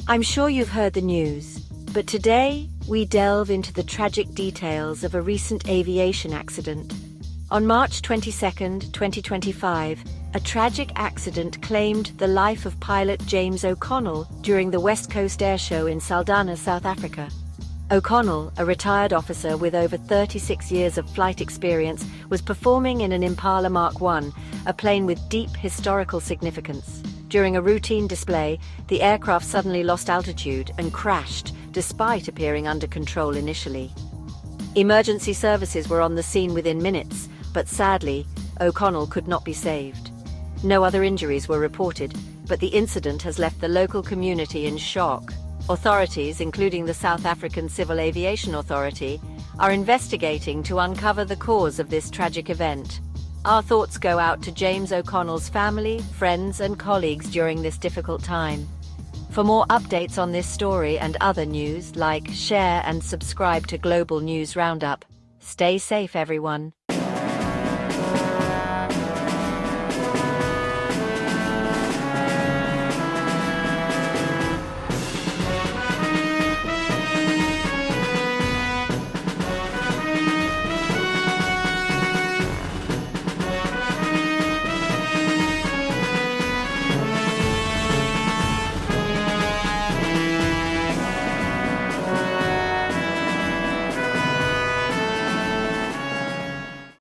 I'm sure you've heard the news, but today we delve into the tragic details of a recent aviation accident. On March 22, 2025, a tragic accident claimed the life of pilot James O'Connell during the West Coast Air Show in Saldanha, South Africa. O'Connell, a retired officer with over 36 years of flight experience, was performing in an Impala Mark I, a plane with deep historical significance. During a routine display, the aircraft suddenly lost altitude and crashed, despite appearing under control initially. Emergency services were on the scene within minutes, but sadly, O'Connell could not be saved. No other injuries were reported, but the incident has left the local community in shock. Authorities, including the South African Civil Aviation Authority, are investigating to uncover the cause of this tragic event. Our thoughts go out to James O'Connell's family, friends, and colleagues during this difficult time. For more updates on this story and other news, like, share, and subscribe to Global News Roundup. Stay safe, everyone.